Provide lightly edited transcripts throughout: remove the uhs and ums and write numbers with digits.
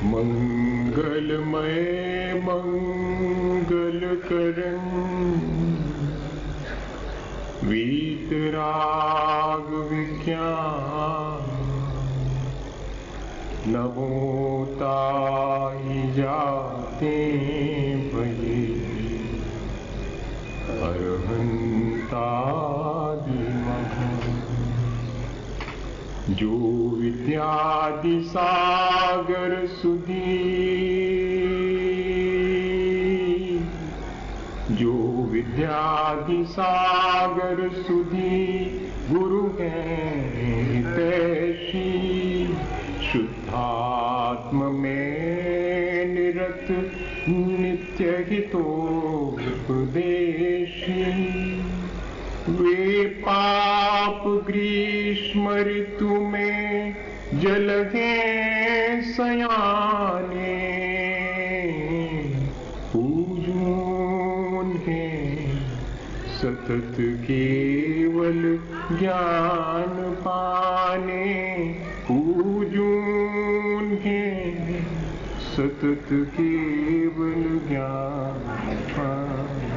मंगलमय मंगलकरण वीतराग विज्ञान नमोता ही जाते भये अरहंतादि महान। जो विद्यादि सागर सुधी, जो विद्यादि सागर सुधी गुरु हैं हितैषी, शुद्धात्म में निरत नित्य हितोपदेशी। वे पाप ग्रीष्म ऋतु में जलगे सयाने, पूजून है सतत केवल ज्ञान पाने, पूजून है सतत केवल ज्ञान पाने।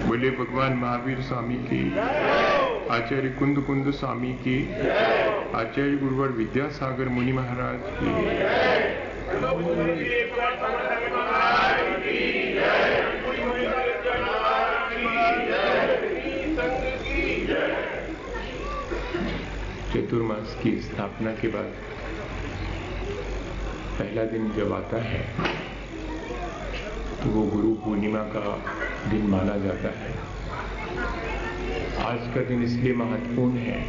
बोले भगवान महावीर स्वामी की, आचार्य कुंद कुंद स्वामी की, आचार्य गुरुवर विद्यासागर मुनि महाराज की। चतुर्मास की स्थापना के बाद पहला दिन जब आता है तो वो गुरु पूर्णिमा का दिन माना जाता है। आज का दिन इसलिए महत्वपूर्ण है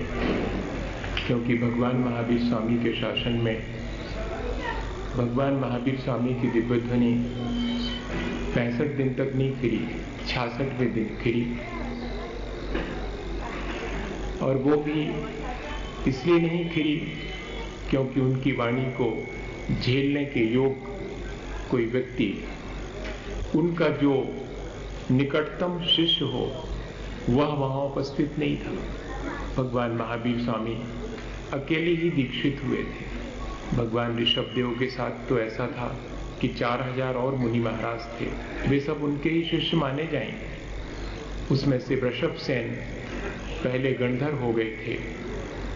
क्योंकि भगवान महावीर स्वामी के शासन में भगवान महावीर स्वामी की दिव्य ध्वनि 65 दिन तक नहीं फिरी, 66वें दिन फिरी। और वो भी इसलिए नहीं फिरी क्योंकि उनकी वाणी को झेलने के योग कोई व्यक्ति, उनका जो निकटतम शिष्य हो, वह वहां उपस्थित नहीं था। भगवान महावीर स्वामी अकेले ही दीक्षित हुए थे। भगवान ऋषभदेव के साथ तो ऐसा था कि 4000 और मुनि महाराज थे, वे सब उनके ही शिष्य माने जाएंगे। उसमें से वृषभसेन पहले गणधर हो गए थे,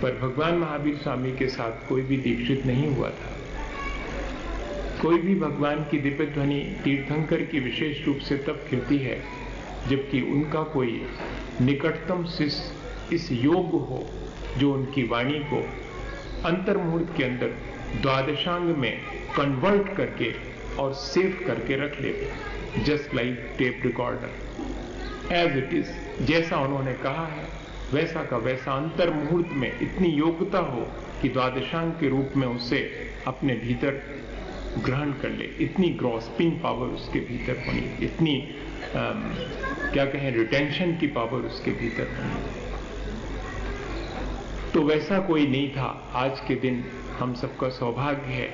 पर भगवान महावीर स्वामी के साथ कोई भी दीक्षित नहीं हुआ था। कोई भी भगवान की दिव्य ध्वनि तीर्थंकर की विशेष रूप से तब खिलती है जबकि उनका कोई निकटतम शिष्य इस योग्य हो जो उनकी वाणी को अंतर्मुहूर्त के अंदर द्वादशांग में कन्वर्ट करके और सेव करके रख ले, just like tape recorder, as it is. जैसा उन्होंने कहा है वैसा का वैसा अंतर मुहूर्त में इतनी योग्यता हो कि द्वादशांग के रूप में उसे अपने भीतर ग्रहण कर ले। इतनी ग्रॉस्पिंग पावर उसके भीतर होनी, इतनी क्या कहें रिटेंशन की पावर उसके भीतर होनी। तो वैसा कोई नहीं था। आज के दिन हम सबका सौभाग्य है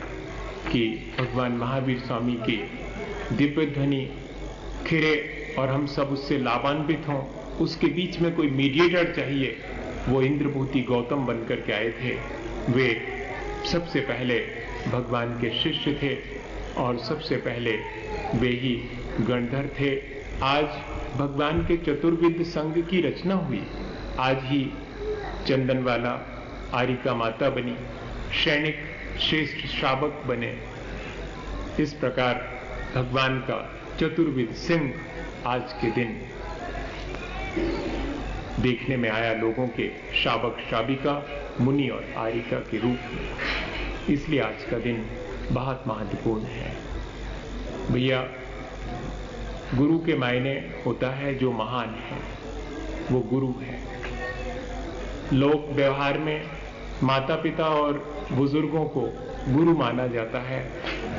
कि भगवान महावीर स्वामी की दिव्य ध्वनि खिरे और हम सब उससे लाभान्वित हों। उसके बीच में कोई मीडिएटर चाहिए, वो इंद्रभूति गौतम बनकर के आए थे। वे सबसे पहले भगवान के शिष्य थे और सबसे पहले वे ही गणधर थे। आज भगवान के चतुर्विद संघ की रचना हुई। आज ही चंदनवाला आरिका माता बनी, सैनिक श्रेष्ठ श्रावक बने। इस प्रकार भगवान का चतुर्विद सिंह आज के दिन देखने में आया लोगों के श्रावक श्राविका मुनि और आरिका के रूप में। इसलिए आज का दिन बहुत महत्वपूर्ण है। भैया, गुरु के मायने होता है जो महान है वो गुरु है। लोक व्यवहार में माता पिता और बुजुर्गों को गुरु माना जाता है।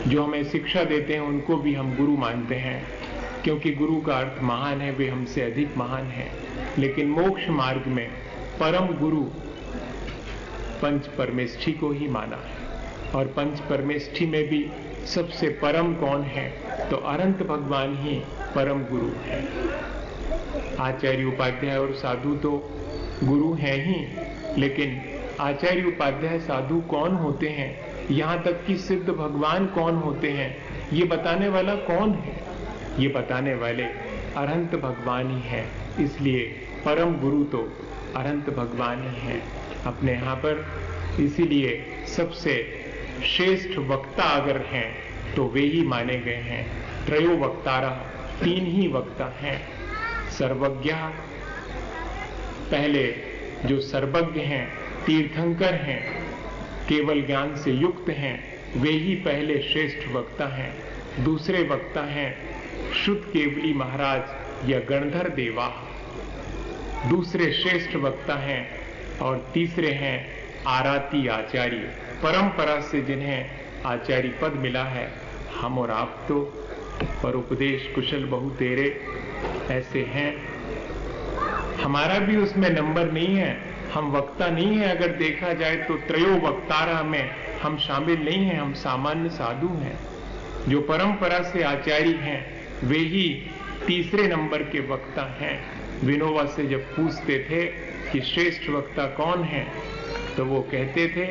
जो हमें शिक्षा देते हैं उनको भी हम गुरु मानते हैं क्योंकि गुरु का अर्थ महान है, वे हमसे अधिक महान है। लेकिन मोक्ष मार्ग में परम गुरु पंच परमेष्ठी को ही माना है। और पंच परमेष्ठी में भी सबसे परम कौन है? तो अनंत भगवान ही परम गुरु है। आचार्य उपाध्याय और साधु तो गुरु हैं ही, लेकिन आचार्य उपाध्याय साधु कौन होते हैं यहां तक कि सिद्ध भगवान कौन होते हैं ये बताने वाला कौन है? ये बताने वाले अरहंत भगवान ही है। इसलिए परम गुरु तो अरहंत भगवान ही है अपने यहाँ पर। इसीलिए सबसे श्रेष्ठ वक्ता अगर हैं तो वे ही माने गए हैं। त्रयो वक्तारा, 3 ही वक्ता हैं। सर्वज्ञ, पहले जो सर्वज्ञ हैं, तीर्थंकर हैं, केवल ज्ञान से युक्त हैं, वे ही पहले श्रेष्ठ वक्ता हैं। दूसरे वक्ता हैं शुद्ध केवली महाराज या गणधर देवा, दूसरे श्रेष्ठ वक्ता हैं। और तीसरे हैं आराती आचार्य, परंपरा से जिन्हें आचार्य पद मिला है। हम और आप तो पर उपदेश कुशल बहु तेरे ऐसे हैं। हमारा भी उसमें नंबर नहीं है, हम वक्ता नहीं है। अगर देखा जाए तो त्रयो वक्तारा में हम शामिल नहीं हैं, हम सामान्य साधु हैं। जो परंपरा से आचार्य हैं वे ही तीसरे नंबर के वक्ता हैं। विनोबा से जब पूछते थे कि श्रेष्ठ वक्ता कौन है, तो वो कहते थे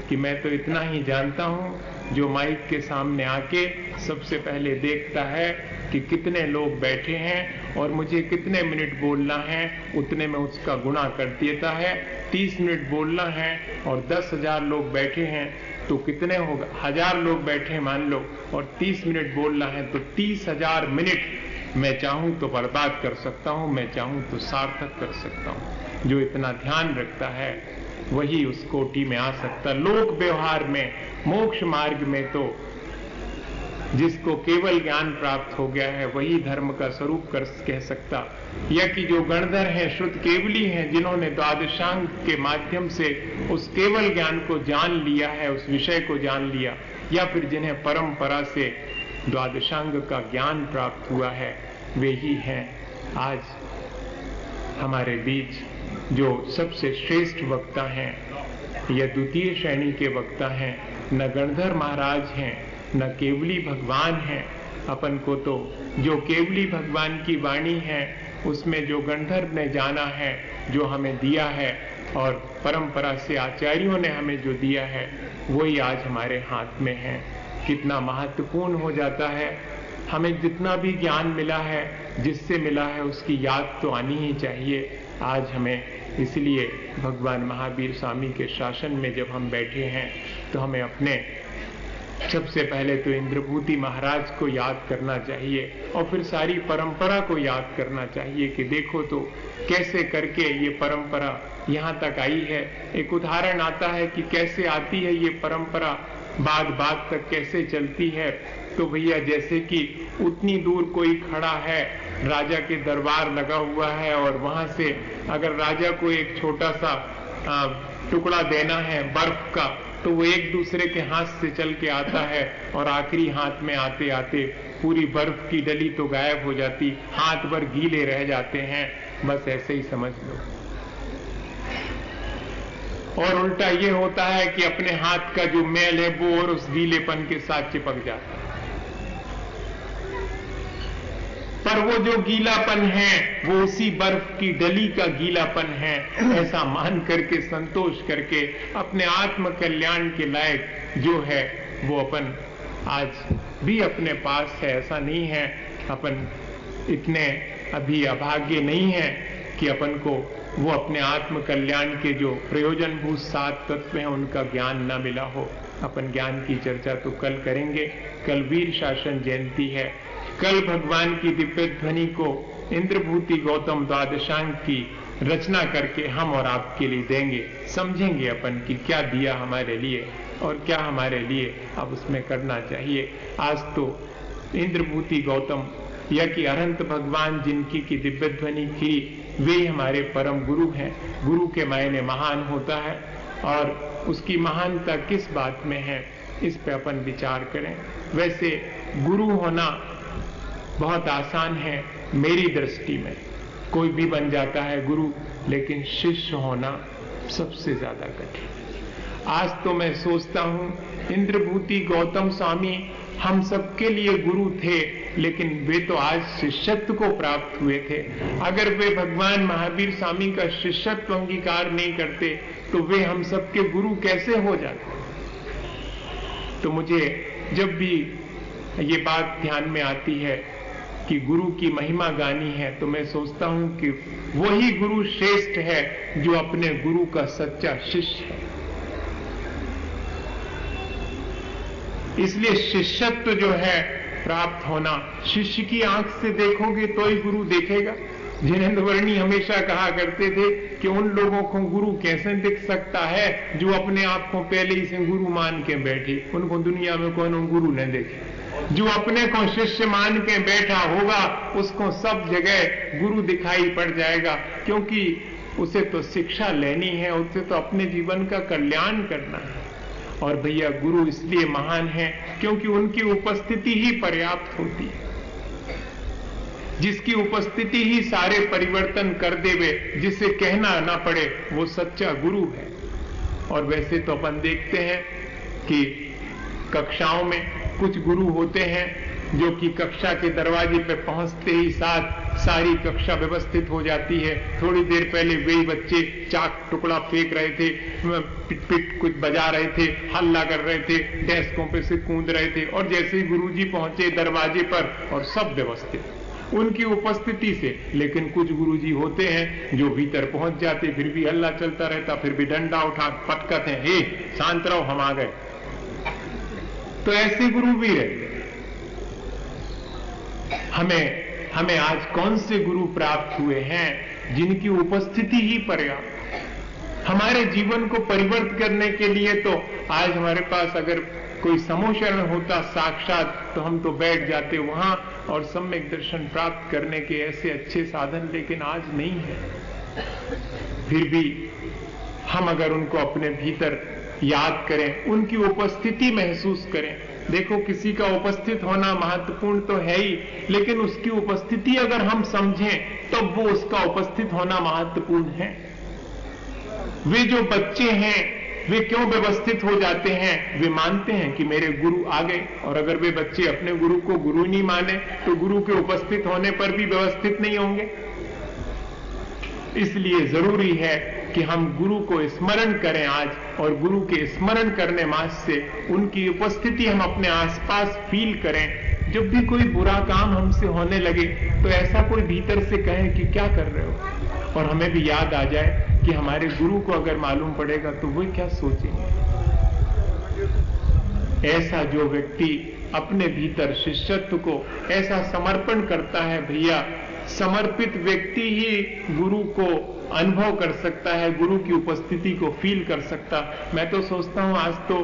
कि मैं तो इतना ही जानता हूं, जो माइक के सामने आके सबसे पहले देखता है कि कितने लोग बैठे हैं और मुझे कितने मिनट बोलना है, उतने में उसका गुणा कर देता है। 30 मिनट बोलना है और 10,000 लोग बैठे हैं तो कितने होगा? 1000 लोग बैठे मान लो और 30 मिनट बोलना है तो 30,000 मिनट मैं चाहूं तो बर्बाद कर सकता हूं, मैं चाहूं तो सार्थक कर सकता हूं। जो इतना ध्यान रखता है वही उस कोटि में आ सकता। लोक व्यवहार में, मोक्ष मार्ग में तो जिसको केवल ज्ञान प्राप्त हो गया है वही धर्म का स्वरूप कह सकता। या कि जो गणधर हैं, शुद्ध केवली हैं, जिन्होंने द्वादशांग के माध्यम से उस केवल ज्ञान को जान लिया है, उस विषय को जान लिया, या फिर जिन्हें परंपरा से द्वादशांग का ज्ञान प्राप्त हुआ है, वे ही हैं आज हमारे बीच जो सबसे श्रेष्ठ वक्ता हैं या द्वितीय श्रेणी के वक्ता हैं। न गणधर महाराज हैं, न केवली भगवान हैं। अपन को तो जो केवली भगवान की वाणी है उसमें जो गणधर ने जाना है, जो हमें दिया है, और परंपरा से आचार्यों ने हमें जो दिया है, वही आज हमारे हाथ में है। कितना महत्वपूर्ण हो जाता है। हमें जितना भी ज्ञान मिला है, जिससे मिला है, उसकी याद तो आनी ही चाहिए आज हमें। इसलिए भगवान महावीर स्वामी के शासन में जब हम बैठे हैं तो हमें अपने सबसे पहले तो इंद्रभूति महाराज को याद करना चाहिए और फिर सारी परंपरा को याद करना चाहिए कि देखो तो कैसे करके ये परंपरा यहाँ तक आई है। एक उदाहरण आता है कि कैसे आती है ये परंपरा, बात बात तक कैसे चलती है। तो भैया जैसे कि उतनी दूर कोई खड़ा है, राजा के दरबार लगा हुआ है और वहां से अगर राजा को एक छोटा सा टुकड़ा देना है बर्फ का, तो वो एक दूसरे के हाथ से चल के आता है और आखिरी हाथ में आते आते पूरी बर्फ की डली तो गायब हो जाती, हाथ भर गीले रह जाते हैं। बस ऐसे ही समझ लो। और उल्टा ये होता है कि अपने हाथ का जो मैल है वो और उस गीलेपन के साथ चिपक जाता है। पर वो जो गीलापन है वो उसी बर्फ की डली का गीलापन है, ऐसा मान करके संतोष करके अपने आत्म कल्याण के लायक जो है वो अपन आज भी अपने पास है। ऐसा नहीं है अपन इतने अभी अभागे नहीं है कि अपन को वो अपने आत्म कल्याण के जो प्रयोजनभूत 7 तत्व हैं उनका ज्ञान न मिला हो। अपन ज्ञान की चर्चा तो कल करेंगे। कल वीर शासन जयंती है। कल भगवान की दिव्य ध्वनि को इंद्रभूति गौतम द्वादशांग की रचना करके हम और आपके लिए देंगे। समझेंगे अपन कि क्या दिया हमारे लिए और क्या हमारे लिए अब उसमें करना चाहिए। आज तो इंद्रभूति गौतम या कि अरहंत भगवान जिनकी की दिव्य ध्वनि की, वे हमारे परम गुरु हैं। गुरु के मायने महान होता है और उसकी महानता किस बात में है, इस पे अपन विचार करें। वैसे गुरु होना बहुत आसान है मेरी दृष्टि में, कोई भी बन जाता है गुरु, लेकिन शिष्य होना सबसे ज्यादा कठिन। आज तो मैं सोचता हूं इंद्रभूति गौतम स्वामी हम सबके लिए गुरु थे, लेकिन वे तो आज शिष्यत्व को प्राप्त हुए थे। अगर वे भगवान महावीर स्वामी का शिष्यत्व अंगीकार नहीं करते तो वे हम सबके गुरु कैसे हो जाते। तो मुझे जब भी ये बात ध्यान में आती है कि गुरु की महिमा गानी है, तो मैं सोचता हूं कि वही गुरु श्रेष्ठ है जो अपने गुरु का सच्चा शिष्य है। इसलिए शिष्यत्व जो है प्राप्त होना, शिष्य की आंख से देखोगे तो ही गुरु देखेगा। जिनेंद्र वर्णी हमेशा कहा करते थे कि उन लोगों को गुरु कैसे दिख सकता है जो अपने आप को पहले ही से गुरु मान के बैठे, उनको दुनिया में कौन गुरु न देखे। जो अपने को शिष्य मान के बैठा होगा उसको सब जगह गुरु दिखाई पड़ जाएगा, क्योंकि उसे तो शिक्षा लेनी है, उसे तो अपने जीवन का कल्याण करना है। और भैया गुरु इसलिए महान है क्योंकि उनकी उपस्थिति ही पर्याप्त होती है। जिसकी उपस्थिति ही सारे परिवर्तन कर देवे, जिसे कहना ना पड़े, वो सच्चा गुरु है। और वैसे तो अपन देखते हैं कि कक्षाओं में कुछ गुरु होते हैं जो कि कक्षा के दरवाजे पे पहुंचते ही साथ सारी कक्षा व्यवस्थित हो जाती है। थोड़ी देर पहले वही बच्चे चाक टुकड़ा फेंक रहे थे, पिट पिट कुछ बजा रहे थे, हल्ला कर रहे थे, डेस्कों पे से कूद रहे थे, और जैसे ही गुरुजी पहुंचे दरवाजे पर और सब व्यवस्थित उनकी उपस्थिति से। लेकिन कुछ गुरुजी होते हैं जो भीतर पहुंच जाते, फिर भी हल्ला चलता रहता, फिर भी डंडा उठा पटकते हैं, हे शांत रहो हम आ गए। तो ऐसे गुरु भी रहे। हमें आज कौन से गुरु प्राप्त हुए हैं जिनकी उपस्थिति ही पर्याप्त। हमारे जीवन को परिवर्तित करने के लिए तो आज हमारे पास अगर कोई समोशरण होता साक्षात, तो हम तो बैठ जाते वहां और सम्यक दर्शन प्राप्त करने के ऐसे अच्छे साधन, लेकिन आज नहीं है। फिर भी हम अगर उनको अपने भीतर याद करें, उनकी उपस्थिति महसूस करें। देखो, किसी का उपस्थित होना महत्वपूर्ण तो है ही, लेकिन उसकी उपस्थिति अगर हम समझें तो वो उसका उपस्थित होना महत्वपूर्ण है। वे जो बच्चे हैं वे क्यों व्यवस्थित हो जाते हैं? वे मानते हैं कि मेरे गुरु आ गए। और अगर वे बच्चे अपने गुरु को गुरु नहीं माने तो गुरु के उपस्थित होने पर भी व्यवस्थित नहीं होंगे। इसलिए जरूरी है कि हम गुरु को स्मरण करें आज, और गुरु के स्मरण करने मात्र से उनकी उपस्थिति हम अपने आसपास फील करें। जब भी कोई बुरा काम हमसे होने लगे तो ऐसा कोई भीतर से कहे कि क्या कर रहे हो, और हमें भी याद आ जाए कि हमारे गुरु को अगर मालूम पड़ेगा तो वो क्या सोचेंगे। ऐसा जो व्यक्ति अपने भीतर शिष्यत्व को ऐसा समर्पण करता है, भैया समर्पित व्यक्ति ही गुरु को अनुभव कर सकता है, गुरु की उपस्थिति को फील कर सकता। मैं तो सोचता हूं आज तो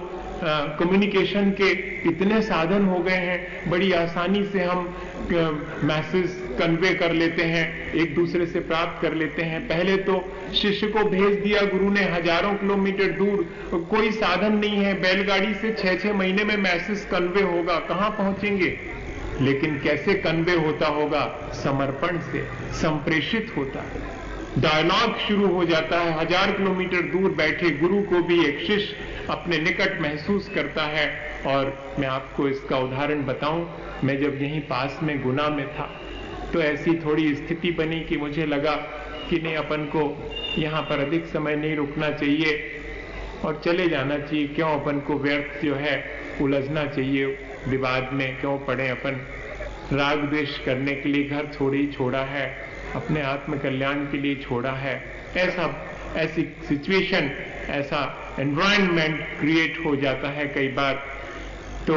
कम्युनिकेशन के इतने साधन हो गए हैं, बड़ी आसानी से हम मैसेज कन्वे कर लेते हैं, एक दूसरे से प्राप्त कर लेते हैं। पहले तो शिष्य को भेज दिया गुरु ने हजारों किलोमीटर दूर, कोई साधन नहीं है, बैलगाड़ी से 6-6 महीने में मैसेज कन्वे होगा, कहां पहुंचेंगे? लेकिन कैसे कन्वे होता होगा? समर्पण से संप्रेषित होता है, डायलॉग शुरू हो जाता है। 1000 किलोमीटर दूर बैठे गुरु को भी एक शिष्य अपने निकट महसूस करता है। और मैं आपको इसका उदाहरण बताऊं, मैं जब यहीं पास में गुना में था तो ऐसी थोड़ी स्थिति बनी कि मुझे लगा कि नहीं, अपन को यहाँ पर अधिक समय नहीं रुकना चाहिए और चले जाना चाहिए। क्यों अपन को व्यर्थ जो है उलझना चाहिए, विवाद में क्यों पड़े अपन। राग द्वेष करने के लिए घर छोड़ा है, अपने आत्म कल्याण के लिए छोड़ा है। ऐसी सिचुएशन, ऐसा एनवायरनमेंट क्रिएट हो जाता है कई बार। तो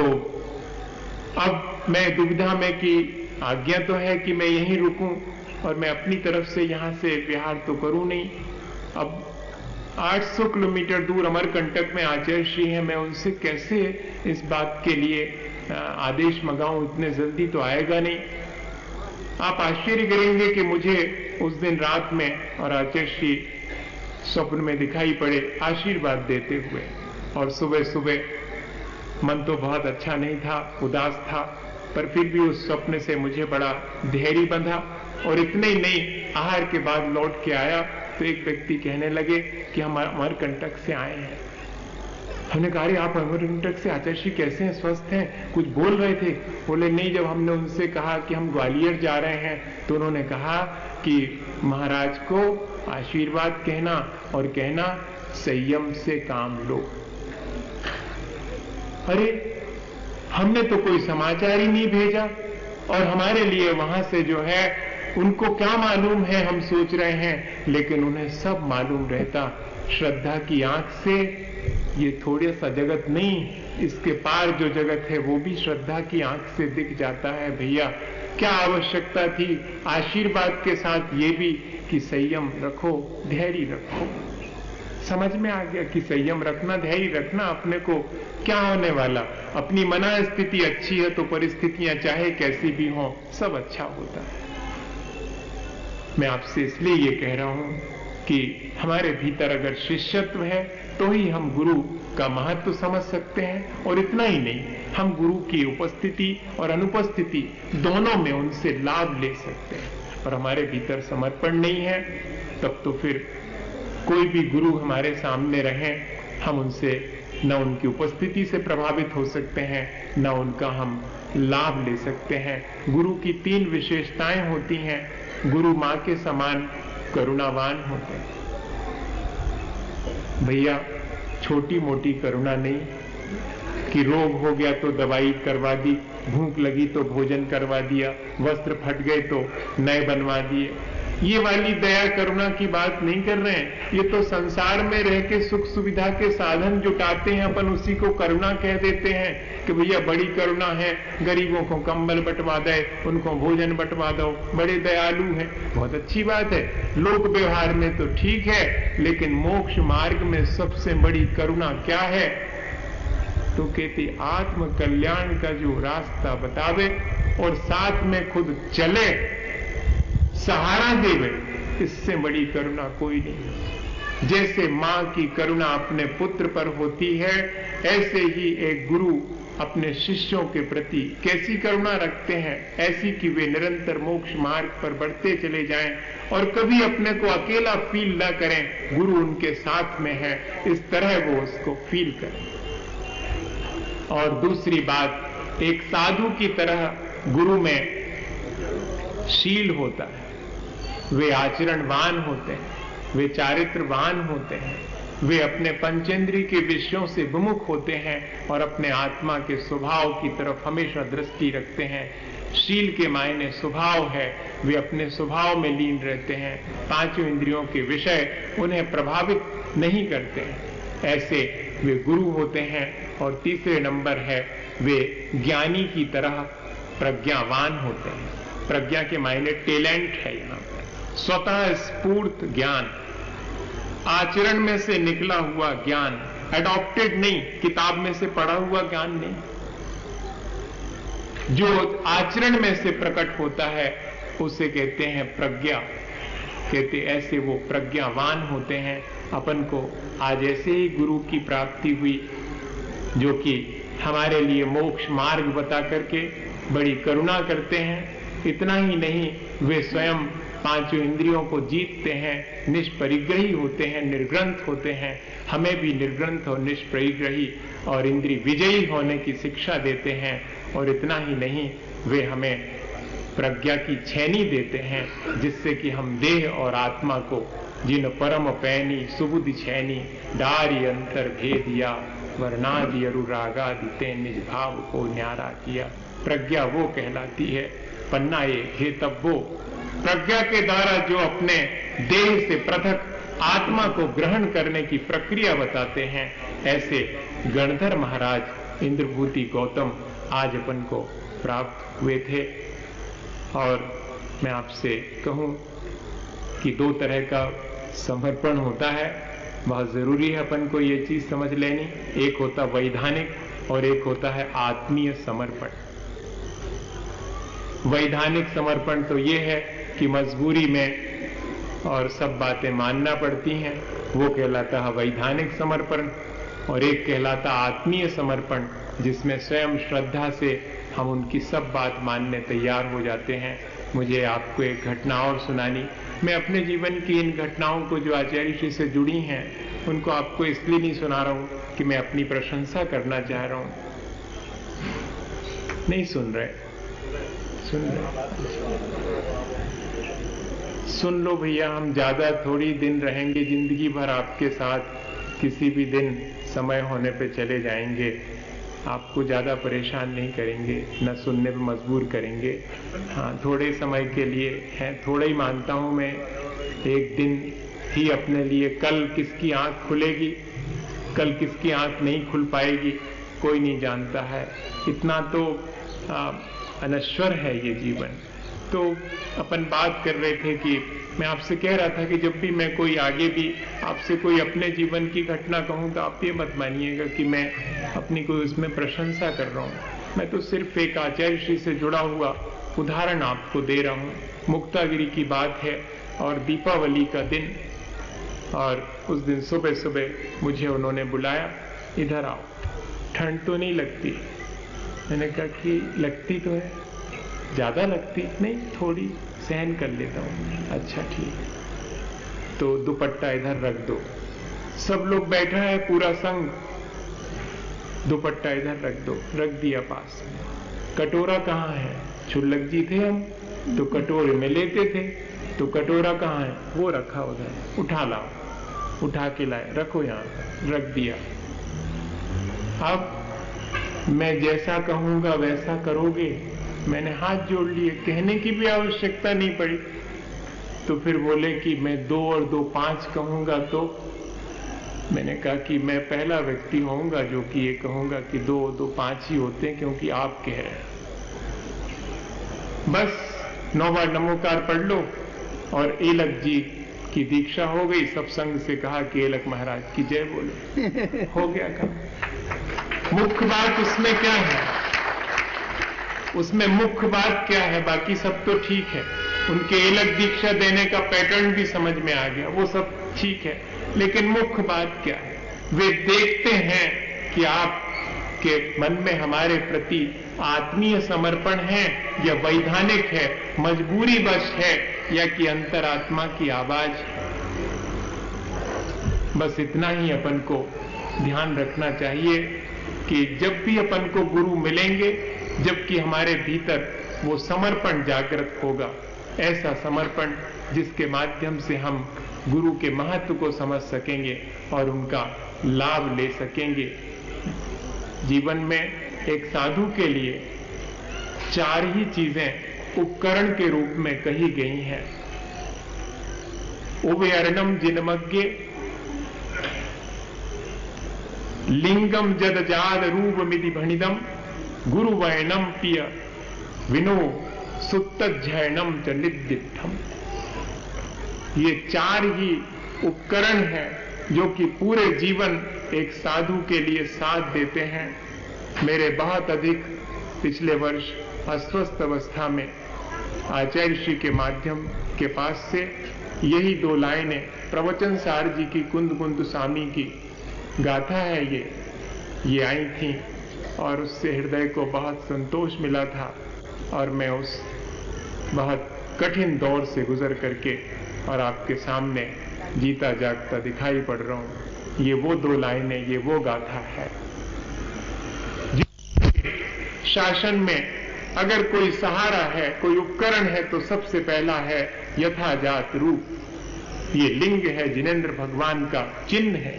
अब मैं दुविधा में कि आज्ञा तो है कि मैं यहीं रुकूं और मैं अपनी तरफ से यहां से विहार तो करूं नहीं। अब 800 किलोमीटर दूर अमरकंटक में आचार्य श्री हैं, मैं उनसे कैसे इस बात के लिए आदेश मंगाऊं? इतने जल्दी तो आएगा नहीं। आप आश्चर्य करेंगे कि मुझे उस दिन रात में और आचार्य श्री स्वप्न में दिखाई पड़े आशीर्वाद देते हुए। और सुबह सुबह मन तो बहुत अच्छा नहीं था, उदास था, पर फिर भी उस स्वप्न से मुझे बड़ा धैर्य बंधा। और इतने ही नहीं, आहार के बाद लौट के आया तो एक व्यक्ति कहने लगे कि हम अमरकंटक से आए हैं। हमने कहा, अरे आप अमरकंटक से? आचार्य श्री कैसे हैं, स्वस्थ हैं? कुछ बोल रहे थे। बोले नहीं, जब हमने उनसे कहा कि हम ग्वालियर जा रहे हैं तो उन्होंने कहा कि महाराज को आशीर्वाद कहना और कहना संयम से काम लो। अरे हमने तो कोई समाचार ही नहीं भेजा, और हमारे लिए वहां से जो है उनको क्या मालूम है, हम सोच रहे हैं, लेकिन उन्हें सब मालूम रहता। श्रद्धा की आंख से ये थोड़ा सा जगत नहीं, इसके पार जो जगत है वो भी श्रद्धा की आंख से दिख जाता है। भैया क्या आवश्यकता थी आशीर्वाद के साथ ये भी कि संयम रखो, धैर्य रखो। समझ में आ गया कि संयम रखना, धैर्य रखना, अपने को क्या होने वाला। अपनी मना स्थिति अच्छी है तो परिस्थितियां चाहे कैसी भी हो सब अच्छा होता है। मैं आपसे इसलिए ये कह रहा हूं कि हमारे भीतर अगर शिष्यत्व है तो ही हम गुरु का महत्व समझ सकते हैं, और इतना ही नहीं, हम गुरु की उपस्थिति और अनुपस्थिति दोनों में उनसे लाभ ले सकते हैं। और हमारे भीतर समर्पण नहीं है तब तो फिर कोई भी गुरु हमारे सामने रहे, हम उनसे न उनकी उपस्थिति से प्रभावित हो सकते हैं, न उनका हम लाभ ले सकते हैं। गुरु की 3 विशेषताएं होती हैं। गुरु मां के समान करुणावान होते हैं। भैया छोटी मोटी करुणा नहीं कि रोग हो गया तो दवाई करवा दी, भूख लगी तो भोजन करवा दिया, वस्त्र फट गए तो नए बनवा दिए। ये वाली दया करुणा की बात नहीं कर रहे हैं। ये तो संसार में रह के सुख सुविधा के साधन जुटाते हैं, अपन उसी को करुणा कह देते हैं कि भैया बड़ी करुणा है, गरीबों को कंबल बंटवा दे, उनको भोजन बंटवा दो, बड़े दयालु हैं। बहुत अच्छी बात है, लोक व्यवहार में तो ठीक है, लेकिन मोक्ष मार्ग में सबसे बड़ी करुणा क्या है? तो कहते आत्म कल्याण का जो रास्ता बतावे और साथ में खुद चले, सहारा देवे, इससे बड़ी करुणा कोई नहीं। जैसे मां की करुणा अपने पुत्र पर होती है, ऐसे ही एक गुरु अपने शिष्यों के प्रति कैसी करुणा रखते हैं, ऐसी कि वे निरंतर मोक्ष मार्ग पर बढ़ते चले जाएं और कभी अपने को अकेला फील ना करें, गुरु उनके साथ में है, इस तरह वो उसको फील करें। और दूसरी बात, एक साधु की तरह गुरु में शील होता है, वे आचरणवान होते हैं, वे चारित्रवान होते हैं, वे अपने पंचेंद्रिय के विषयों से विमुख होते हैं और अपने आत्मा के स्वभाव की तरफ हमेशा दृष्टि रखते हैं। शील के मायने स्वभाव है, वे अपने स्वभाव में लीन रहते हैं, 5 इंद्रियों के विषय उन्हें प्रभावित नहीं करते हैं, ऐसे वे गुरु होते हैं। और तीसरे नंबर है, वे ज्ञानी की तरह प्रज्ञावान होते हैं। प्रज्ञा के मायने टैलेंट है, यहाँ पर स्वतः स्फूर्त ज्ञान, आचरण में से निकला हुआ ज्ञान, एडॉप्टेड नहीं, किताब में से पढ़ा हुआ ज्ञान नहीं, जो आचरण में से प्रकट होता है उसे कहते हैं प्रज्ञा। कहते ऐसे वो प्रज्ञावान होते हैं। अपन को आज ऐसे ही गुरु की प्राप्ति हुई जो कि हमारे लिए मोक्ष मार्ग बता करके बड़ी करुणा करते हैं। इतना ही नहीं, वे स्वयं 5 इंद्रियों को जीतते हैं, निष्परिग्रही होते हैं, निर्ग्रंथ होते हैं। हमें भी निर्ग्रंथ और निष्परिग्रही और इंद्रिय विजयी होने की शिक्षा देते हैं। और इतना ही नहीं, वे हमें प्रज्ञा की छेनी देते हैं, जिससे कि हम देह और आत्मा को जिन परम पैनी सुबुद्धि छेनी डारी अंतर भेदिया वर्णादि अनुरागादि ते निज भाव को न्यारा किया। प्रज्ञा वो कहलाती है। पन्ना ये हे तब्बो, प्रज्ञा के द्वारा जो अपने देह से पृथक आत्मा को ग्रहण करने की प्रक्रिया बताते हैं, ऐसे गणधर महाराज इंद्रभूति गौतम आज अपन को प्राप्त हुए थे। और मैं आपसे कहूं कि 2 तरह का समर्पण होता है, बहुत जरूरी है अपन को ये चीज समझ लेनी। एक होता वैधानिक और एक होता है आत्मीय समर्पण। वैधानिक समर्पण तो ये है कि मजबूरी में और सब बातें मानना पड़ती हैं, वो कहलाता है वैधानिक समर्पण। और एक कहलाता आत्मीय समर्पण, जिसमें स्वयं श्रद्धा से हम उनकी सब बात मानने तैयार हो जाते हैं। मुझे आपको एक घटना और सुनानी। मैं अपने जीवन की इन घटनाओं को जो आचार्य जी से जुड़ी हैं, उनको आपको इसलिए नहीं सुना रहा हूं कि मैं अपनी प्रशंसा करना चाह रहा हूं। नहीं सुन रहे? सुन लो भैया, हम ज्यादा थोड़ी दिन रहेंगे, जिंदगी भर आपके साथ, किसी भी दिन समय होने पे चले जाएंगे। आपको ज़्यादा परेशान नहीं करेंगे, न सुनने पर मजबूर करेंगे। हाँ, थोड़े समय के लिए है, थोड़ा ही मानता हूँ मैं, एक दिन ही अपने लिए। कल किसकी आंख खुलेगी, कल किसकी आंख नहीं खुल पाएगी, कोई नहीं जानता है। इतना तो अनश्वर है ये जीवन। तो अपन बात कर रहे थे कि मैं आपसे कह रहा था कि जब भी मैं कोई आगे भी आपसे कोई अपने जीवन की घटना कहूँ तो आप ये मत मानिएगा कि मैं अपनी कोई उसमें प्रशंसा कर रहा हूँ। मैं तो सिर्फ एक आचार्य श्री से जुड़ा हुआ उदाहरण आपको दे रहा हूँ। मुक्तागिरी की बात है और दीपावली का दिन, और उस दिन सुबह सुबह मुझे उन्होंने बुलाया, इधर आओ, ठंड तो नहीं लगती? मैंने कहा कि लगती तो है। ज्यादा लगती नहीं, थोड़ी सहन कर लेता हूँ। अच्छा ठीक, तो दुपट्टा इधर रख दो। सब लोग बैठा है, पूरा संघ, दुपट्टा इधर रख दो, रख दिया पास। कटोरा कहाँ है? छुल्लक जी थे हम, तो कटोरे में लेते थे, तो कटोरा कहाँ है? वो रखा उधर, उठा लाओ। उठा के लाए, रखो यहाँ, रख दिया। अब मैं जैसा कहूंगा वैसा करोगे? मैंने हाथ जोड़ लिए, कहने की भी आवश्यकता नहीं पड़ी। तो फिर बोले कि मैं 2 और 2 5 कहूंगा तो? मैंने कहा कि मैं पहला व्यक्ति होऊंगा जो कि ये कहूंगा कि 2 और 2 5 ही होते हैं, क्योंकि आप कह रहे हैं। बस 9 बार नमोकार पढ़ लो और एलक जी की दीक्षा हो गई। सब संग से कहा कि एलक महाराज की जय बोलो। हो गया काम। मुख्य बात उसमें क्या है? उसमें मुख्य बात क्या है? बाकी सब तो ठीक है, उनके एलक दीक्षा देने का पैटर्न भी समझ में आ गया, वो सब ठीक है, लेकिन मुख्य बात क्या है? वे देखते हैं कि आपके मन में हमारे प्रति आत्मीय समर्पण है या वैधानिक है, मजबूरी वश है, या कि अंतरात्मा की आवाज। बस इतना ही अपन को ध्यान रखना चाहिए कि जब भी अपन को गुरु मिलेंगे, जबकि हमारे भीतर वो समर्पण जागृत होगा, ऐसा समर्पण जिसके माध्यम से हम गुरु के महत्व को समझ सकेंगे और उनका लाभ ले सकेंगे। जीवन में एक साधु के लिए 4 ही चीजें उपकरण के रूप में कही गई हैं। उभयर्णम जिनमज्ञे लिंगम जदजाद रूप मिधि भणिदम गुरु वैनम पिय विनो सुत्तज्जयनम च निदिद्धम। ये 4 ही उपकरण हैं जो कि पूरे जीवन एक साधु के लिए साथ देते हैं। मेरे बहुत अधिक पिछले वर्ष अस्वस्थ अवस्था में आचार्य श्री के माध्यम के पास से यही 2 लाइनें प्रवचन सार जी की कुंद कुंद स्वामी की गाथा है ये आई थी, और उससे हृदय को बहुत संतोष मिला था। और मैं उस बहुत कठिन दौर से गुजर करके और आपके सामने जीता जागता दिखाई पड़ रहा हूं। ये वो 2 लाइनें, ये वो गाथा है। शासन में अगर कोई सहारा है, कोई उपकरण है, तो सबसे पहला है यथाजात रूप। ये लिंग है, जिनेंद्र भगवान का चिन्ह है।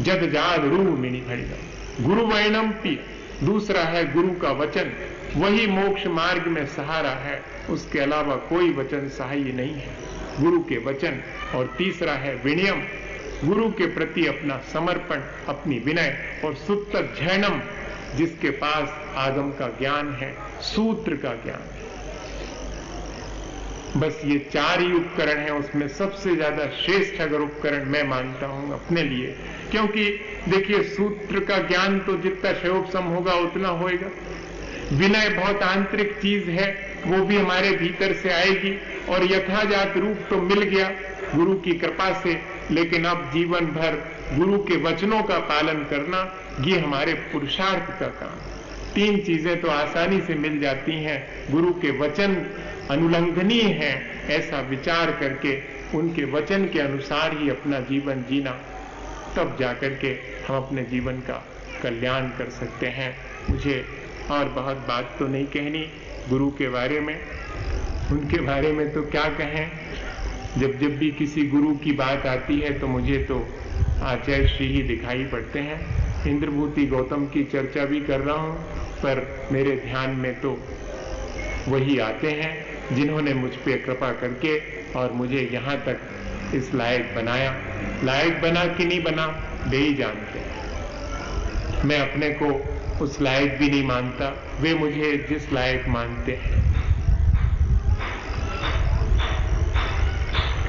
जदजात रूप मिनी भणिदम गुरु वैनम पी। दूसरा है गुरु का वचन, वही मोक्ष मार्ग में सहारा है, उसके अलावा कोई वचन सहाय्य नहीं है, गुरु के वचन। और तीसरा है विनयम, गुरु के प्रति अपना समर्पण, अपनी विनय। और सुत्तज्जयनम, जिसके पास आगम का ज्ञान है, सूत्र का ज्ञान है। बस ये 4 ही उपकरण हैं। उसमें सबसे ज्यादा श्रेष्ठ अगर उपकरण मैं मानता हूं अपने लिए, क्योंकि देखिए सूत्र का ज्ञान तो जितना शयोपसम होगा उतना होएगा। विनय बहुत आंतरिक चीज है, वो भी हमारे भीतर से आएगी। और यथाजात रूप तो मिल गया गुरु की कृपा से, लेकिन अब जीवन भर गुरु के वचनों का पालन करना, ये हमारे पुरुषार्थ का काम। 3 चीजें तो आसानी से मिल जाती हैं। गुरु के वचन अनुल्लंघनीय हैं, ऐसा विचार करके उनके वचन के अनुसार ही अपना जीवन जीना, तब जाकर के हम अपने जीवन का कल्याण कर सकते हैं। मुझे और बहुत बात तो नहीं कहनी गुरु के बारे में, उनके बारे में तो क्या कहें। जब भी किसी गुरु की बात आती है तो मुझे तो आचार्य श्री ही दिखाई पड़ते हैं। इंद्रभूति गौतम की चर्चा भी कर रहा हूं, पर मेरे ध्यान में तो वही आते हैं जिन्होंने मुझ पे कृपा करके और मुझे यहाँ तक इस लायक बनाया। लायक बना कि नहीं बना वे ही जानते हैं। मैं अपने को उस लायक भी नहीं मानता, वे मुझे जिस लायक मानते हैं।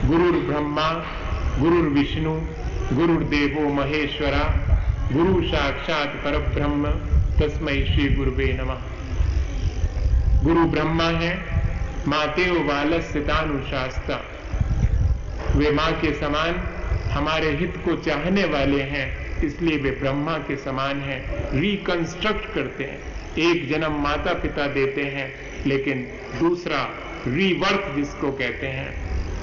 गुरुर् ब्रह्मा गुरुर्विष्णु गुरुर्देवो महेश्वरा गुरु साक्षात परब्रह्म तस्मै श्री गुरुवे नमः। गुरु ब्रह्मा है, मातेव बालस्यतानुशास्ता। वे माँ के समान हमारे हित को चाहने वाले हैं, इसलिए वे ब्रह्मा के समान हैं। रिकंस्ट्रक्ट करते हैं, एक जन्म माता पिता देते हैं, लेकिन दूसरा रीबर्थ जिसको कहते हैं,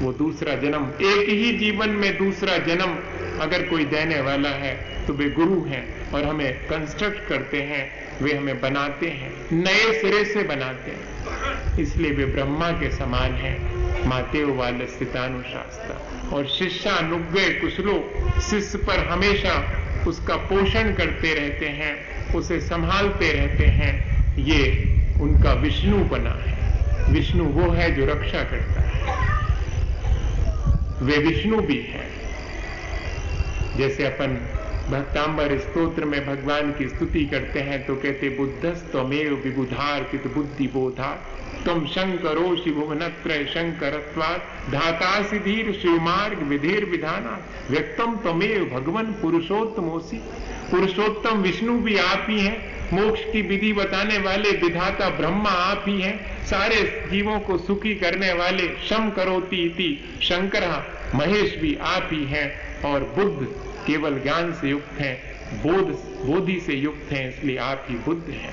वो दूसरा जन्म, एक ही जीवन में दूसरा जन्म अगर कोई देने वाला है तो वे गुरु हैं और हमें कंस्ट्रक्ट करते हैं, वे हमें बनाते हैं, नए सिरे से बनाते हैं। इसलिए वे ब्रह्मा के समान हैं। मातेव बालस्यतानुशास्ता। और शिष्यानुज्ञे कुशलो, शिष्य पर हमेशा उसका पोषण करते रहते हैं, उसे संभालते रहते हैं। ये उनका विष्णु बना है। विष्णु वो है जो रक्षा करता है, वे विष्णु भी हैं। जैसे अपन भक्तांबर स्तोत्र में भगवान की स्तुति करते हैं तो कहते बुद्धस्तमेव विबुधार्पित बुद्धि बोधा तुम शंकरोषि भुवनत्रय शंकरत्वात् धातासि धीर शिवमार्ग विधेर विधाना व्यक्तम तमेव भगवन पुरुषोत्तमोसी। पुरुषोत्तम विष्णु भी आप ही हैं, मोक्ष की विधि बताने वाले विधाता ब्रह्मा आप ही हैं, सारे जीवों को सुखी करने वाले शम करोति इति शंकरा महेश भी आप ही हैं। और बुद्ध केवल ज्ञान से युक्त हैं, बोधि से युक्त हैं, इसलिए आप ही बुद्ध हैं।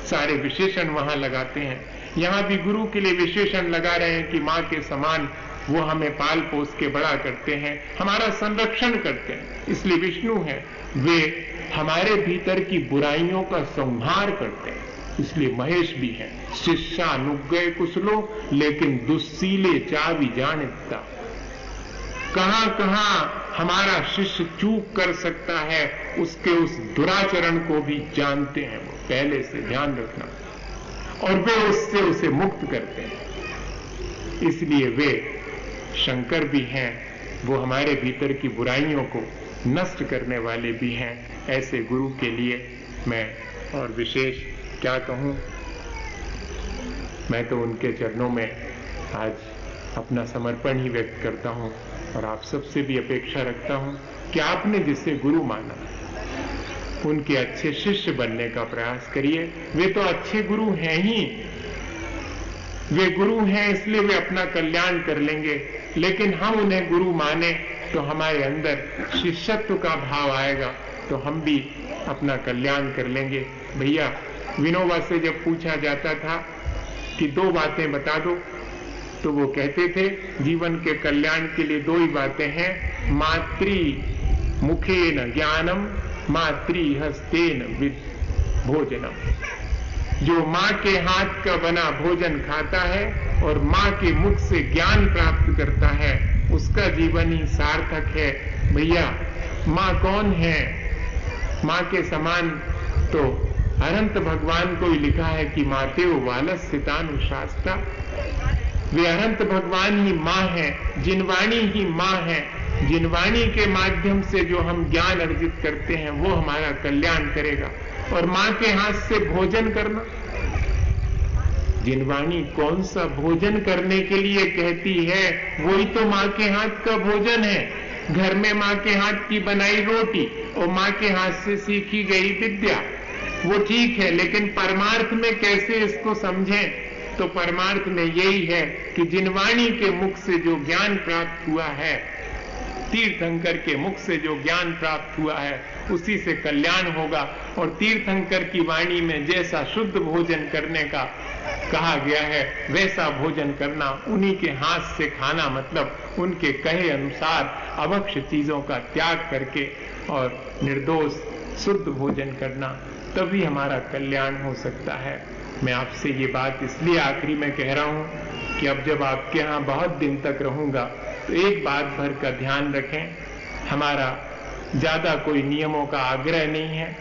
सारे विशेषण वहां लगाते हैं। यहाँ भी गुरु के लिए विशेषण लगा रहे हैं कि माँ के समान वो हमें पाल पोस के बड़ा करते हैं, हमारा संरक्षण करते हैं, इसलिए विष्णु है। वे हमारे भीतर की बुराइयों का संहार करते हैं, इसलिए महेश भी है। शिष्यानुज्ञे कुशलो लेकिन दुस्सीले चावी जानिता। कहां कहां हमारा शिष्य चूक कर सकता है, उसके उस दुराचरण को भी जानते हैं, वो पहले से ध्यान रखना, और वे उससे उसे मुक्त करते हैं। इसलिए वे शंकर भी हैं, वो हमारे भीतर की बुराइयों को नष्ट करने वाले भी हैं। ऐसे गुरु के लिए मैं और विशेष क्या कहूं, मैं तो उनके चरणों में आज अपना समर्पण ही व्यक्त करता हूं और आप सबसे भी अपेक्षा रखता हूं कि आपने जिसे गुरु माना उनके अच्छे शिष्य बनने का प्रयास करिए। वे तो अच्छे गुरु हैं ही, वे गुरु हैं इसलिए वे अपना कल्याण कर लेंगे, लेकिन हम उन्हें गुरु माने तो हमारे अंदर शिष्यत्व का भाव आएगा, तो हम भी अपना कल्याण कर लेंगे। भैया विनोबा से जब पूछा जाता था कि 2 बातें बता दो, तो वो कहते थे जीवन के कल्याण के लिए 2 ही बातें हैं, मातृ मुखेन ज्ञानम मातृ हस्तेन भोजनम। जो माँ के हाथ का बना भोजन खाता है और माँ के मुख से ज्ञान प्राप्त करता है, उसका जीवन ही सार्थक है। भैया माँ कौन है? माँ के समान तो अनंत भगवान को ही लिखा है कि मातेव बालस्यतानुशास्ता। वे अनंत भगवान ही माँ है, जिनवाणी ही माँ है। जिनवाणी के माध्यम से जो हम ज्ञान अर्जित करते हैं वो हमारा कल्याण करेगा। और माँ के हाथ से भोजन करना, जिनवाणी कौन सा भोजन करने के लिए कहती है, वही तो माँ के हाथ का भोजन है। घर में माँ के हाथ की बनाई रोटी और माँ के हाथ से सीखी गई विद्या, वो ठीक है, लेकिन परमार्थ में कैसे इसको समझें? तो परमार्थ में यही है कि जिनवाणी के मुख से जो ज्ञान प्राप्त हुआ है, तीर्थंकर के मुख से जो ज्ञान प्राप्त हुआ है, उसी से कल्याण होगा। और तीर्थंकर की वाणी में जैसा शुद्ध भोजन करने का कहा गया है, वैसा भोजन करना, उन्हीं के हाथ से खाना, मतलब उनके कहे अनुसार अभक्ष्य चीजों का त्याग करके और निर्दोष शुद्ध भोजन करना, तभी हमारा कल्याण हो सकता है। मैं आपसे ये बात इसलिए आखिरी में कह रहा हूं कि अब जब आपके यहाँ बहुत दिन तक रहूंगा तो एक बात भर का ध्यान रखें, हमारा ज्यादा कोई नियमों का आग्रह नहीं है,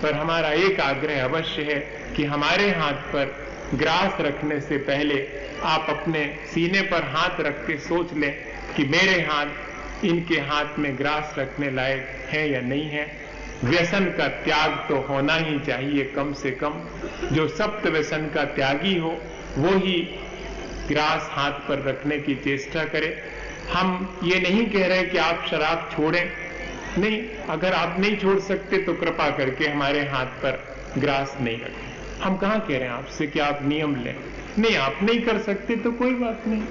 पर हमारा एक आग्रह अवश्य है कि हमारे हाथ पर ग्रास रखने से पहले आप अपने सीने पर हाथ रख के सोच लें कि मेरे हाथ इनके हाथ में ग्रास रखने लायक है या नहीं है। व्यसन का त्याग तो होना ही चाहिए, कम से कम जो सप्त व्यसन का त्यागी हो वो ही ग्रास हाथ पर रखने की चेष्टा करे। हम ये नहीं कह रहे कि आप शराब छोड़ें, नहीं, अगर आप नहीं छोड़ सकते तो कृपा करके हमारे हाथ पर ग्रास नहीं रखें। हम कहाँ कह रहे हैं आपसे कि आप नियम लें, नहीं, आप नहीं कर सकते तो कोई बात नहीं,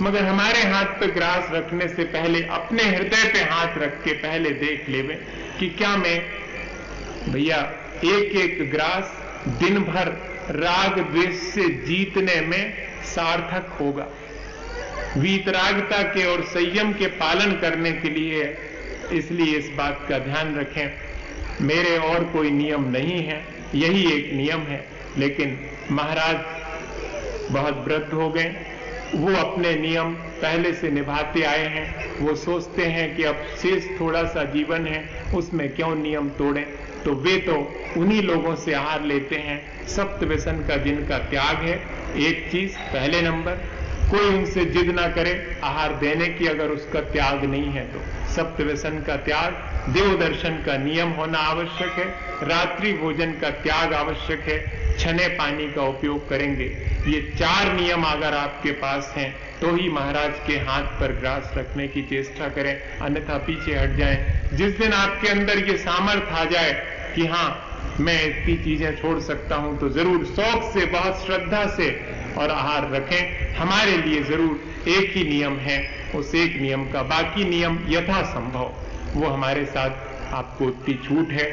मगर हमारे हाथ पर ग्रास रखने से पहले अपने हृदय पे हाथ रख के पहले देख लेवे कि क्या मैं भैया एक एक ग्रास दिन भर राग द्वेष से जीतने में सार्थक होगा। वीतरागता के और संयम के पालन करने के लिए, इसलिए इस बात का ध्यान रखें। मेरे और कोई नियम नहीं है, यही एक नियम है। लेकिन महाराज बहुत वृद्ध हो गए, वो अपने नियम पहले से निभाते आए हैं। वो सोचते हैं कि अब शेष थोड़ा सा जीवन है, उसमें क्यों नियम तोड़ें, तो वे तो उन्हीं लोगों से आहार लेते हैं सप्त व्यसन का, जिनका त्याग है। एक चीज पहले नंबर, कोई उनसे जिद ना करे आहार देने की अगर उसका त्याग नहीं है तो। सप्त व्यसन का त्याग, देव दर्शन का नियम होना आवश्यक है, रात्रि भोजन का त्याग आवश्यक है, छने पानी का उपयोग करेंगे। ये 4 नियम अगर आपके पास हैं तो ही महाराज के हाथ पर ग्रास रखने की चेष्टा करें, अन्यथा पीछे हट जाएं। जिस दिन आपके अंदर ये सामर्थ्य आ जाए कि हाँ मैं इतनी चीजें छोड़ सकता हूं, तो जरूर शौक से, बहुत श्रद्धा से और आहार रखें। हमारे लिए जरूर एक ही नियम है, उस एक नियम का, बाकी नियम यथासंभव वो हमारे साथ आपको उतनी छूट है,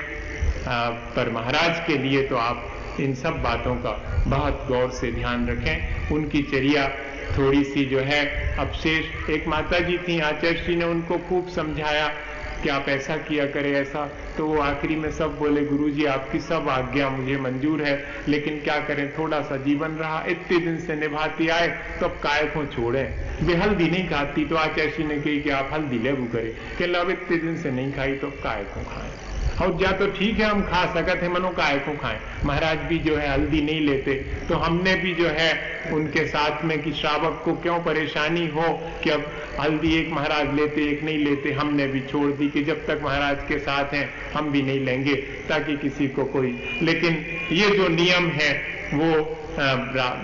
पर महाराज के लिए तो आप इन सब बातों का बहुत गौर से ध्यान रखें। उनकी चर्या थोड़ी सी जो है अवशेष, एक माता जी थी, आचार्य जी ने उनको खूब समझाया कि आप ऐसा किया करें, ऐसा, तो वो आखिरी में सब बोले गुरुजी आपकी सब आज्ञा मुझे मंजूर है, लेकिन क्या करें, थोड़ा सा जीवन रहा, इतने दिन से निभाती आए, तो अब काय को छोड़े। वे हल्दी नहीं खाती तो आचार्य जी ने कही कि आप हल्दी लेबू करें, कि अब इतने दिन से नहीं खाई तो काय को खाएं, और जा तो ठीक है हम खा सकते हैं, मनो काय को खाएं। महाराज भी जो है हल्दी नहीं लेते, तो हमने भी जो है उनके साथ में कि श्रावक को क्यों परेशानी हो कि अब हल्दी एक महाराज लेते एक नहीं लेते, हमने भी छोड़ दी कि जब तक महाराज के साथ हैं हम भी नहीं लेंगे, ताकि किसी को कोई। लेकिन ये जो नियम है वो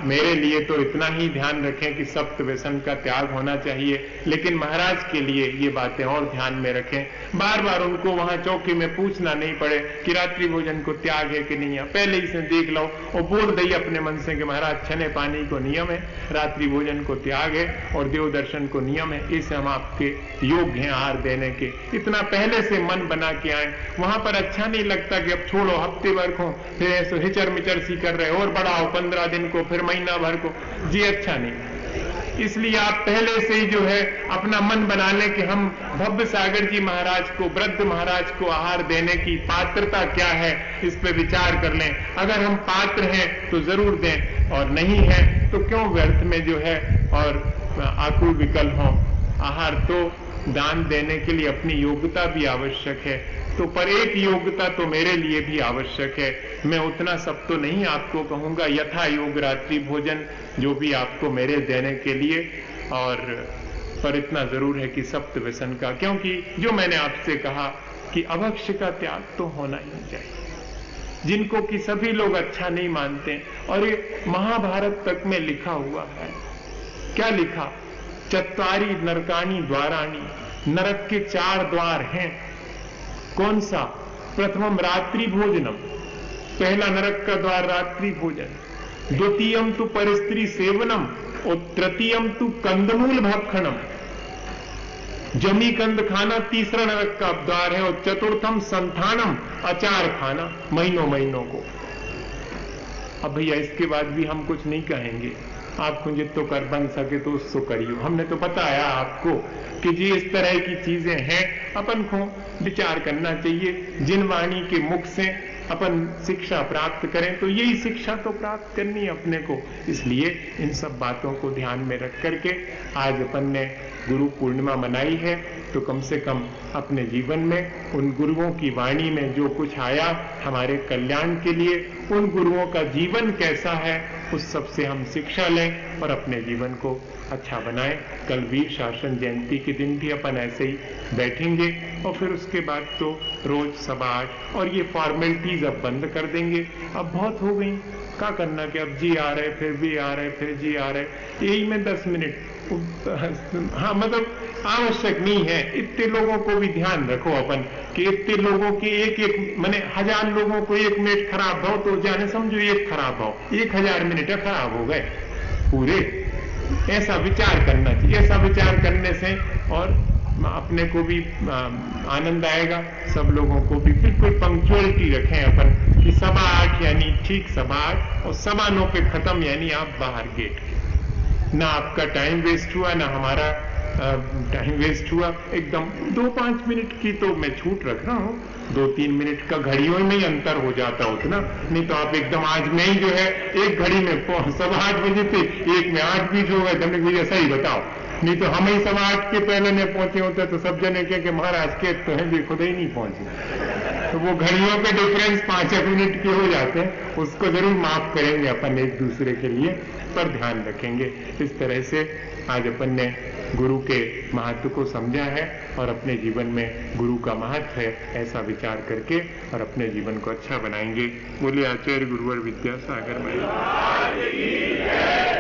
मेरे लिए तो इतना ही ध्यान रखें कि सप्त व्यसन का त्याग होना चाहिए, लेकिन महाराज के लिए ये बातें और ध्यान में रखें। बार बार उनको वहां चौकी में पूछना नहीं पड़े कि रात्रि भोजन को त्याग है कि नहीं है, पहले ही से देख लो और बोल दई अपने मन से कि महाराज छने पानी को नियम है, रात्रि भोजन को त्याग है और देव दर्शन को नियम है, इसे हम आपके योग्य हैं आहार देने के। इतना पहले से मन बना के आए, वहां पर अच्छा नहीं लगता कि अब छोड़ो हफ्ते भर को, फिर ऐसे हिचर मिचर सी कर रहे और बढ़ाओ 15 दिन को, फिर महीना भर को, जी अच्छा नहीं। इसलिए आप पहले से ही जो है अपना मन बना लें कि हम भव्य सागर जी महाराज को, वृद्ध महाराज को आहार देने की पात्रता क्या है, इस पे विचार कर लें। अगर हम पात्र हैं तो जरूर दें, और नहीं है तो क्यों व्यर्थ में जो है और आकुल विकल हो। आहार तो दान देने के लिए अपनी योग्यता भी आवश्यक है, तो पर एक योग्यता तो मेरे लिए भी आवश्यक है। मैं उतना सब तो नहीं आपको कहूंगा, यथा योग रात्रि भोजन जो भी आपको मेरे देने के लिए, और पर इतना जरूर है कि सप्त व्यसन का, क्योंकि जो मैंने आपसे कहा कि अभक्ष्य का त्याग तो होना ही चाहिए, जिनको कि सभी लोग अच्छा नहीं मानते। और ये महाभारत तक में लिखा हुआ है, क्या लिखा, चत्वारी नरकाणी द्वाराणी, नरक के 4 द्वार हैं। कौन सा? प्रथमम रात्रि भोजनम, पहला नरक का द्वार रात्रि भोजन, द्वितीयम तु परिस्त्री सेवनम और तृतीयम तु कंदमूल भक्षणम, जमी कंद खाना तीसरा नरक का द्वार है, और चतुर्थम संथानम, अचार खाना महीनों महीनों को। अब भैया इसके बाद भी हम कुछ नहीं कहेंगे, आपको जितो कर बन सके तो उसको करियो। हमने तो बताया आपको कि जी इस तरह की चीजें हैं, अपन को विचार करना चाहिए। जिन वाणी के मुख से अपन शिक्षा प्राप्त करें तो यही शिक्षा तो प्राप्त करनी है अपने को। इसलिए इन सब बातों को ध्यान में रख करके आज अपन ने गुरु पूर्णिमा मनाई है, तो कम से कम अपने जीवन में उन गुरुओं की वाणी में जो कुछ आया हमारे कल्याण के लिए, उन गुरुओं का जीवन कैसा है उस सब से हम शिक्षा लें और अपने जीवन को अच्छा बनाएं। कल वीर शासन जयंती के दिन भी अपन ऐसे ही बैठेंगे और फिर उसके बाद तो रोज 7:30 और ये फॉर्मेलिटीज अब बंद कर देंगे। अब बहुत हो गई, क्या करना कि अब जी आ रहे फिर भी आ रहे फिर जी आ रहे, यही में 10 मिनट हाँ मतलब आवश्यक नहीं है। इतने लोगों को भी ध्यान रखो अपन कि इतने लोगों की एक माने 1000 लोगों को 1 मिनट खराब हो तो जाने समझो एक खराब हो, 1000 मिनट खराब हो गए पूरे। ऐसा विचार करना चाहिए। ऐसा विचार करने से और अपने को भी आनंद आएगा, सब लोगों को भी। बिल्कुल पंक्चुअलिटी रखें अपन कि 8:15 यानी ठीक 8:15 और 9:15 पे खत्म यानी आप बाहर गेट के। ना आपका टाइम वेस्ट हुआ ना हमारा टाइम वेस्ट हुआ। एकदम 2-5 मिनट की तो मैं छूट रख रहा हूँ, 2-3 मिनट का घड़ियों में ही अंतर हो जाता उतना, नहीं तो आप एकदम आज में ही जो है एक घड़ी में 8:15 बजे पे एक में 8 बीच हो गए, तुमने मुझे सही बताओ। नहीं तो हम ही 8:15 के पहले नहीं पहुंचे होते तो सब जने कह के महाराज के तो है भी खुद ही नहीं पहुंचे। तो वो घड़ियों के डिफरेंस 5 मिनट के हो जाते हैं, उसको जरूर माफ करेंगे अपन एक दूसरे के लिए, पर ध्यान रखेंगे। इस तरह से आज अपन ने गुरु के महत्व को समझा है और अपने जीवन में गुरु का महत्व है ऐसा विचार करके और अपने जीवन को अच्छा बनाएंगे। बोलिए आचार्य गुरुवर विद्यासागर महाराज।